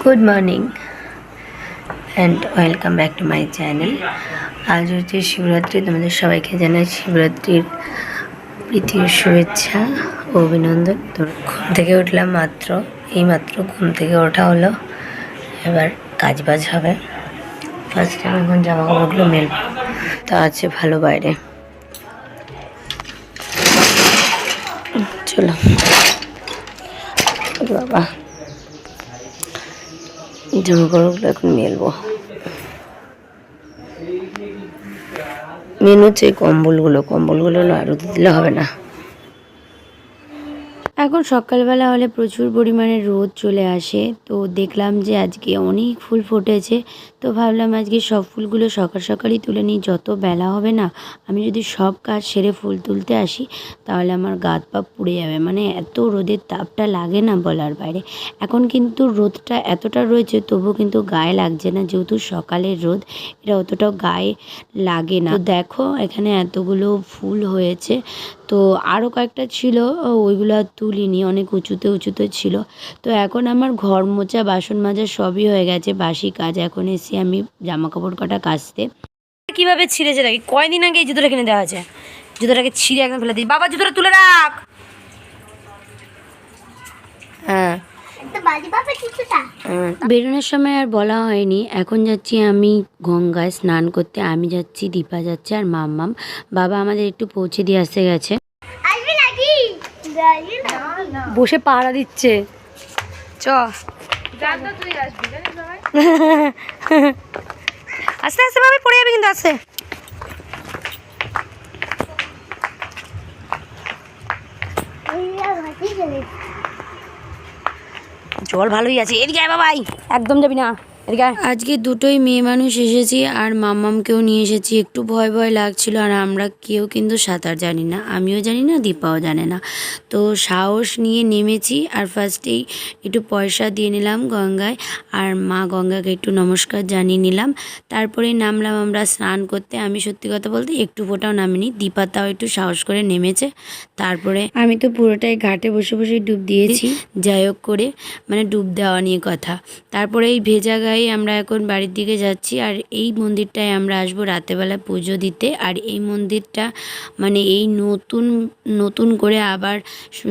Good morning and welcome back to my channel. আজ হচ্ছে শিবরাত্রি। তোমাদের সবাইকে জানাই শিবরাত্রির প্রীতি শুভেচ্ছা ও অভিনন্দন। তো ঘুম থেকে উঠলাম মাত্র, এইমাত্র ঘুম থেকে ওঠা হলো। এবার কাজবাজ হবে। ফার্স্ট টাইম এখন জামা কাপড়গুলো মেলব। তা আছে ভালো বাইরে, চলো বাবা জামা কাপড়গুলো এখন মেলবো। মেন হচ্ছে কম্বলগুলো না রোদে দিলে হবে না। এখন সকালবেলা হলে প্রচুর পরিমাণে রোদ চলে আসে। তো দেখলাম যে আজকে অনেক ফুল ফুটেছে। তো ভাবলাম আজকে সব ফুলগুলো সকাল সকালই তুলে নিই। যত বেলা হবে না, আমি যদি সব কাজ সেরে ফুল তুলতে আসি তাহলে আমার গা পা পুড়ে যাবে। মানে এত রোদের তাপটা লাগে না বলার বাইরে। এখন কিন্তু রোদটা এতটা রয়েছে তবুও কিন্তু গায়ে লাগছে না, যেহেতু সকালের রোদ, এটা অতটাও গায়ে লাগে না। তো দেখো এখানে এতগুলো ফুল হয়েছে। তো আরও কয়েকটা ছিল, ওইগুলো আর তুলিনি, অনেক উঁচুতে ছিল। তো এখন আমার ঘর মোছা বাসন মাজা সবই হয়ে গেছে, বাসি কাজ। এখন এসে আমি জামা কাপড় কটা কাচতে। কীভাবে ছিঁড়েছে দেখি, কয়দিন আগে এই জুতোটা কিনে দেওয়া আছে, জুতোটাকে ছিঁড়ে একদম ফেলে দিই। বাবা জুতোটা তুলে রাখ। হ্যাঁ, বেরোনোর সময় আর বলা হয়নি, এখন যাচ্ছি আমি গঙ্গায় স্নান করতে। আমি যাচ্ছি, দীপা যাচ্ছে আর মাম্মাম। বাবা আমাদের একটু পৌঁছে দিয়ে আসতে গেছে, বসে পাহারা দিচ্ছে। চ আস্তে আস্তে ভাবে পড়ে যাবে কিন্তু। আসে জল ভালোই আছে। এদিকে আয় বাবাই, একদম যাবি না। আজকে দুটোই মেয়ে মানুষ এসেছি আর মাম্মামকেও নিয়ে এসেছি। একটু ভয় ভয় লাগছিল। আর আমরা কেউ কিন্তু সাঁতার জানি না, আমিও জানি না, দীপাও জানে না। তো সাহস নিয়ে নেমেছি। আর ফার্স্টেই একটু পয়সা দিয়ে নিলাম গঙ্গায়, আর মা গঙ্গাকে একটু নমস্কার জানিয়ে নিলাম। তারপরে নামলাম আমরা স্নান করতে। আমি সত্যি কথা বলতে একটু ফোটাও নামিনি, দীপা তাও একটু সাহস করে নেমেছে। তারপরে আমি তো পুরোটাই ঘাটে বসে বসে ডুব দিয়েছি, যাই হোক করে, মানে ডুব দেওয়া নিয়ে কথা। তারপরে এই ভেজা গায়ে আমরা এখন বাড়ির দিকে যাচ্ছি। আর এই মন্দিরটায় আমরা আসবো রাতেরবেলা পুজো দিতে। আর এই মন্দিরটা মানে এই নতুন করে আবার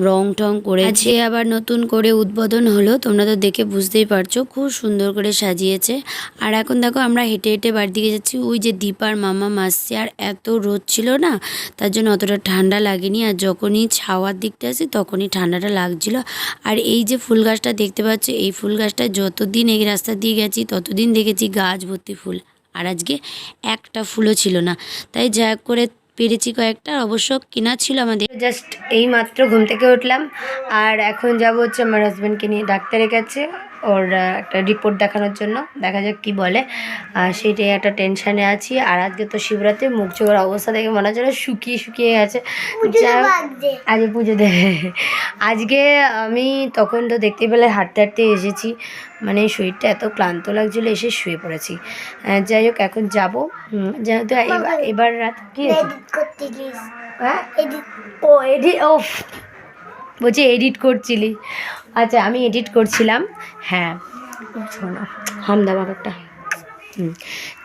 রং টং করেছে, আবার নতুন করে উদ্বোধন হলো। তোমরা তো দেখে বুঝতেই পারছো, খুব সুন্দর করে সাজিয়েছে। আর এখন দেখো আমরা হেঁটে হেঁটে বাড়ির দিকে যাচ্ছি। ওই যে দীপার মামা আসছে, আর এত রোদ ছিল না, তার জন্য অতটা ঠান্ডা লাগেনি। আর যখনই ছাওয়ার দিকটা আসে তখনই ঠান্ডাটা লাগছিল। আর এই যে ফুল গাছটা দেখতে পাচ্ছ, এই ফুল গাছটা যতদিন এই রাস্তা দিয়ে গেছি ততদিন দেখেছি গাছ ভর্তি ফুল, আর আজকে একটা ফুলও ছিল না। তাই যা করে পেরেছি কয়েকটা, অবশ্য কেনা ছিল আমাদের। জাস্ট এই মাত্র ঘুম থেকে উঠলাম আর এখন যাবো হচ্ছে আমার হাজব্যান্ডকে নিয়ে ডাক্তারের কাছে, ওর একটা রিপোর্ট দেখানোর জন্য। দেখা যাক কি বলে, আর সেইটাই একটা টেনশানে আছি। আর আজকে তো শিবরাত্রি, মুখ চোখের অবস্থা দেখে মনে হচ্ছে শুকিয়ে গেছে। আজকে পুজো দেবে। আজকে আমি তখন তো দেখতে পেলে হাঁটতে হাঁটতে এসেছি, মানে শরীরটা এত ক্লান্ত লাগছিলো, এসে শুয়ে পড়েছি। যাই হোক এখন যাবো, যেহেতু এবার রাত কি বলছি এডিট করছিলি। আচ্ছা আমি এডিট করছিলাম, হ্যাঁ শোনো হামদাবাদ একটা।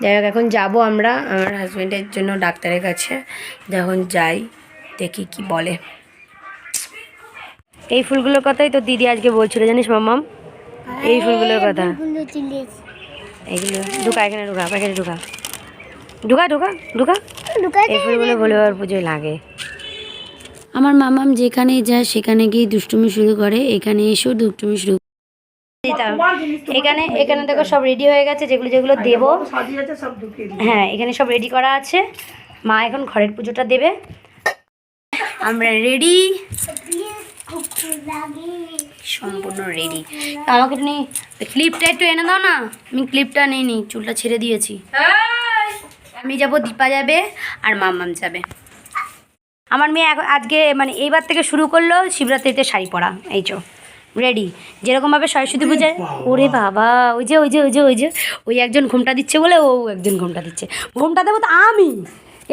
যাই হোক এখন যাবো আমরা আমার হাজব্যান্ডের জন্য ডাক্তারের কাছে। যখন যাই দেখি কি বলে। এই ফুলগুলোর কথাই তো দিদি আজকে বলছিল, জানিস মাম্মাম, এই ফুলগুলোর কথা। এইগুলো ঢুকা, এখানে ঢুকা, প্যাকেটে ঢুকা ঢুকা ঢুকা ঢুকা। এই ফুলগুলো বলে আর পুজোয় লাগে। আমার মামাম যেখানে যায় সেখানে গিয়ে দুষ্টুমি শুরু করে, এখানে এসেও দুষ্টুমি শুরু। এখানে দেখো সব রেডি হয়ে গেছে, যেগুলো দেবো। হ্যাঁ এখানে সব রেডি করা আছে। মা এখন ঘরের পুজোটা দেবে, আমরা রেডি, সম্পূর্ণ রেডি। আমাকে একটু ক্লিপটা একটু এনে দাও না, আমি ক্লিপটা নিইনি, চুলটা ছেড়ে দিয়েছি। আমি যাব, দীপা যাবে আর মাম্মাম যাবে। আমার মেয়ে আজকে মানে এইবার থেকে শুরু করলো শিবরাত্রিতে শাড়ি পরা। এই চো রেডি, যেরকমভাবে সরস্বতী পূজায়। ওরে বাবা, ওই একজন ঘুমটা দিচ্ছে বলে ও একজন ঘুমটা দিচ্ছে। ঘুমটা দেবো তো আমি,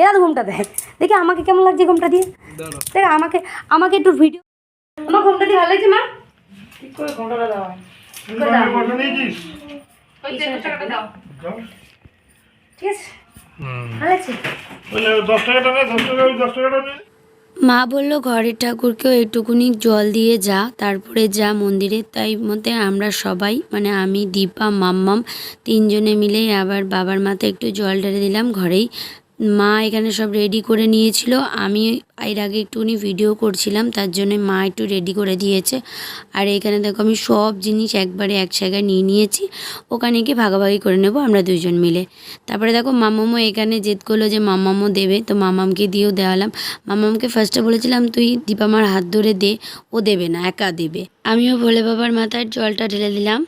এরা তো ঘুমটা দেয়। দেখি আমাকে কেমন লাগছে ঘুমটা দিয়ে, দেখ আমাকে একটু ভিডিও। আমার ঘুমটা দিয়ে ভালো লাগছে মা, ঠিক করে ঘুমটা দেওয়া। মা বলল ঘরের ঠাকুরকেও একটুকুনি জল দিয়ে যা, তারপরে যা মন্দিরে। তাই মতে আমরা সবাই মানে আমি, দীপা, মাম্মাম তিনজনে মিলেই আবার বাবার মাথায় একটু জল ঢেলে দিলাম ঘরেই। মা এখানে সব রেডি করে নিয়েছিল, আমি এর আগে একটুখানি ভিডিও করছিলাম, তার জন্য মা একটু রেডি করে দিয়েছে। আর এখানে দেখো আমি সব জিনিস একবারে এক জায়গায় নিয়ে নিয়েছি, ওখানে গিয়ে ভাগাভাগি করে নেব আমরা দুজন মিলে। তারপরে দেখো মাম্মামও এখানে জেদ করলো যে মাম্মামও দেবে, তো মাম্মামকে দিয়েও দেওয়ালাম। মাম্মামকে ফার্স্টে বলেছিলাম তুই দীপামার হাত ধরে দে, ও দেবে না, একা দেবে। আমিও ভোলে বাবার মাথায় জলটা ঢেলে দিলাম।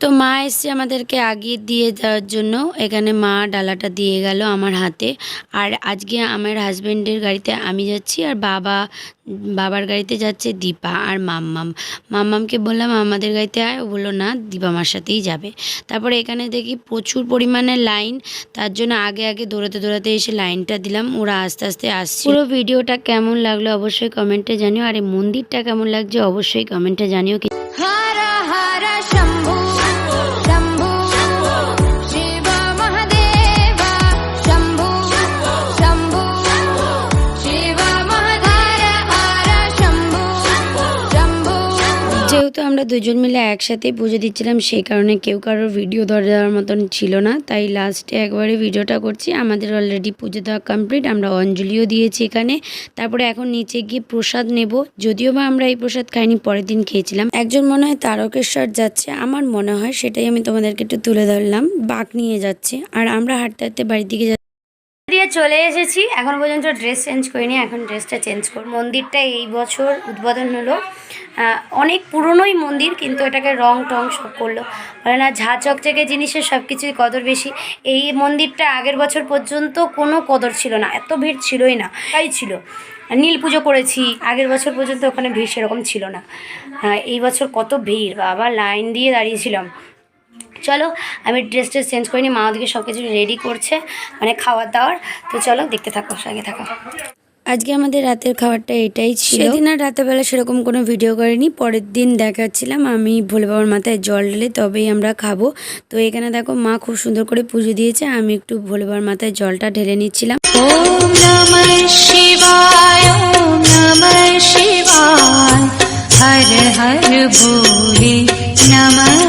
তো মা এসে আমাদেরকে আগিয়ে দিয়ে যাওয়ার জন্য এখানে মা ডালাটা দিয়ে গেল আমার হাতে। আর আজকে আমার হাজব্যান্ডের গাড়িতে আমি যাচ্ছি, আর বাবার গাড়িতে যাচ্ছে দীপা আর মাম্মামকে বললাম আমাদের গাড়িতে আয়, ও বললো না দীপা আমার সাথেই যাবে। তারপরে এখানে দেখি প্রচুর পরিমাণে লাইন, তার জন্য আগে আগে দৌড়াতে এসে লাইনটা দিলাম, ওরা আস্তে আস্তে আসছে। পুরো ভিডিওটা কেমন লাগলো অবশ্যই কমেন্টে জানিও, আর এই মন্দিরটা কেমন লাগছে অবশ্যই কমেন্টে জানিও। যেহেতু আমরা দুজন মিলে একসাথে পুজো দিচ্ছিলাম, সেই কারণে কেউ কারোর ভিডিও ধরে দেওয়ার মতন ছিল না, তাই লাস্টে একবারে ভিডিওটা করছি। আমাদের অলরেডি পুজো দেওয়া কমপ্লিট, আমরা অঞ্জলিও দিয়েছি এখানে। তারপরে এখন নিচে গিয়ে প্রসাদ নেব, যদিও বা আমরা এই প্রসাদ খাইনি, পরের দিন খেয়েছিলাম। একজন মনে হয় তারকেশ্বর যাচ্ছে, আমার মনে হয়, সেটাই আমি তোমাদেরকে একটু তুলে ধরলাম। বাঁক নিয়ে যাচ্ছে, আর আমরা হাঁটতে হাঁটতে বাড়ির দিকে দিয়ে চলে এসেছি। এখন পর্যন্ত ড্রেস চেঞ্জ করিনি, এখন ড্রেসটা চেঞ্জ করব। মন্দিরটা এই বছর উদ্বোধন হলো, অনেক পুরনোই মন্দির, কিন্তু এটাকে রং টং সব করলো, বলে না ঝা চকচকে জিনিসের সব কিছুই কদর বেশি। এই মন্দিরটা আগের বছর পর্যন্ত কোনো কদর ছিল না, এত ভিড় ছিলই না, তাই ছিল। নীল পুজো করেছি, আগের বছর পর্যন্ত ওখানে ভিড় সেরকম ছিল না। এই বছর কত ভিড়, বাবা লাইন দিয়ে দাঁড়িয়েছিলাম। চলো আমি ড্রেস চেঞ্জ করিনি, মা ওদিকে সব কিছু রেডি করছে, মানে খাওয়ার দাওয়ার। তো চলো দেখতে থাকো, সঙ্গে থাকো। আজকে আমাদের রাতের খাবারটা এটাই ছিল। সেদিন আর রাতেরবেলা সেরকম কোনো ভিডিও করিনি, পরের দিন দেখাচ্ছিলাম আমি ভোলে বাবার মাথায় জল ঢেলে তবেই আমরা খাবো। তো এখানে দেখো মা খুব সুন্দর করে পুজো দিয়েছে, আমি একটু ভোলে বাবার মাথায় জলটা ঢেলে নিচ্ছিলাম। ওম নমঃ শিবায়, ওম নমঃ শিবায়, হর হর ভোলে নমঃ